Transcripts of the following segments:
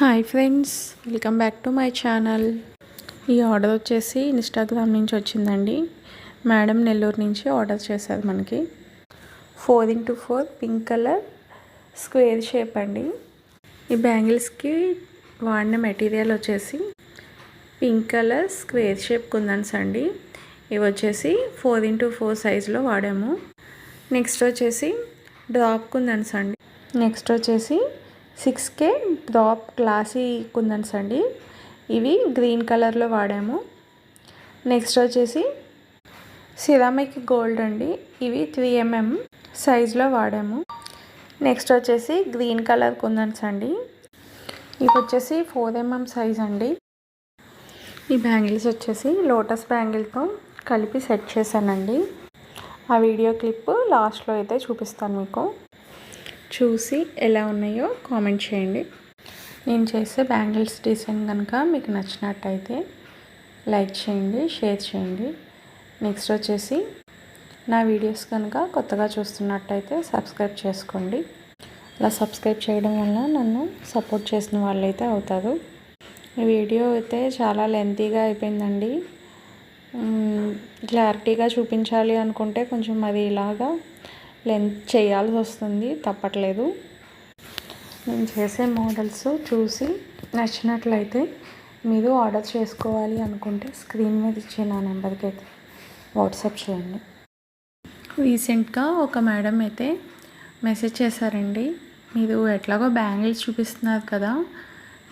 Hi friends, welcome back to my channel. ఈ order వచ్చేసి Instagram నుంచి వచ్చిందండి. మేడం నెల్లూరు నుంచి ఆర్డర్ చేశారు. మనకి 4x4 pink colour square shape అండి. ఈ బ్యాంగిల్స్కి వాడిన మెటీరియల్ వచ్చేసి పింక్ కలర్ స్క్వేర్ షేప్ కుందన్స్ అండి. ఇవి వచ్చేసి 4x4 సైజులో వాడాము. నెక్స్ట్ వచ్చేసి డ్రాప్ కుందన్స్ అండి. నెక్స్ట్ వచ్చేసి 6K డ్రాప్ క్లాసీ కుందన్స్ అండి. ఇవి గ్రీన్ కలర్లో వాడాము. నెక్స్ట్ వచ్చేసి సిరామిక్ గోల్డ్ అండి. ఇవి 3mm సైజులో వాడాము. నెక్స్ట్ వచ్చేసి గ్రీన్ కలర్ కుందన్స్ అండి. ఇవి వచ్చేసి 4mm సైజ్ అండి. ఈ బ్యాంగిల్స్ వచ్చేసి లోటస్ బ్యాంగిల్తో కలిపి సెట్ చేశానండి. ఆ వీడియో క్లిప్ లాస్ట్లో అయితే చూపిస్తాను. మీకు చూసి ఎలా ఉన్నాయో కామెంట్ చేయండి. నేను చేసే బ్యాంగిల్స్ డిజైన్ కనుక మీకు నచ్చినట్టయితే లైక్ చేయండి, షేర్ చేయండి. నెక్స్ట్ వచ్చేసి నా వీడియోస్ కనుక కొత్తగా చూస్తున్నట్టయితే సబ్స్క్రైబ్ చేసుకోండి. అలా సబ్స్క్రైబ్ చేయడం వల్ల నన్ను సపోర్ట్ చేసిన వాళ్ళైతే అవుతారు. ఈ వీడియో అయితే చాలా లెంతీగా అయిపోయిందండి. క్లారిటీగా చూపించాలి అనుకుంటే కొంచెం అది ఇలాగా లెంత్ చేయాల్సి వస్తుంది, తప్పట్లేదు. నేను చేసే మోడల్స్ చూసి నచ్చినట్లయితే మీరు ఆర్డర్ చేసుకోవాలి అనుకుంటే స్క్రీన్ మీద ఇచ్చే నా నెంబర్కి అయితే వాట్సాప్ చేయండి. రీసెంట్గా ఒక మేడం అయితే మెసేజ్ చేశారండి. మీరు ఎట్లాగో బ్యాంగిల్స్ చూపిస్తున్నారు కదా,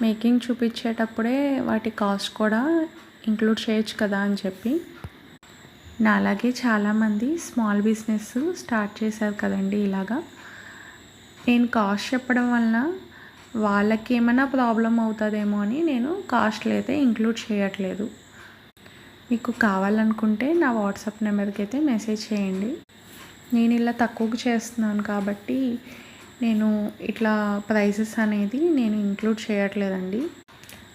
మేకింగ్ చూపించేటప్పుడే వాటి కాస్ట్ కూడా ఇంక్లూడ్ చేయొచ్చు కదా అని చెప్పి. నాలాగే చాలామంది స్మాల్ బిజినెస్ స్టార్ట్ చేశారు కదండి. ఇలాగా నేను కాస్ట్ చెప్పడం వలన వాళ్ళకి ఏమైనా ప్రాబ్లం అవుతుందేమో అని నేను కాస్ట్లు అయితే ఇంక్లూడ్ చేయట్లేదు. మీకు కావాలనుకుంటే నా వాట్సాప్ నెంబర్కి అయితే మెసేజ్ చేయండి. నేను ఇలా తక్కువకు చేస్తున్నాను కాబట్టి నేను ఇట్లా ప్రైసెస్ అనేది నేను ఇంక్లూడ్ చేయట్లేదండి.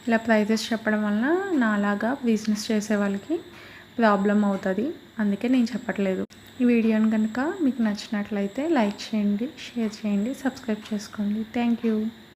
ఇలా ప్రైసెస్ చెప్పడం వలన నాలాగా బిజినెస్ చేసే వాళ్ళకి ప్రాబ్లం అవుతుంది, అందుకే నేను చెప్పట్లేదు. ఈ వీడియోని కనుక మీకు నచ్చినట్లయితే లైక్ చేయండి, షేర్ చేయండి, సబ్స్క్రైబ్ చేసుకోండి. Thank you.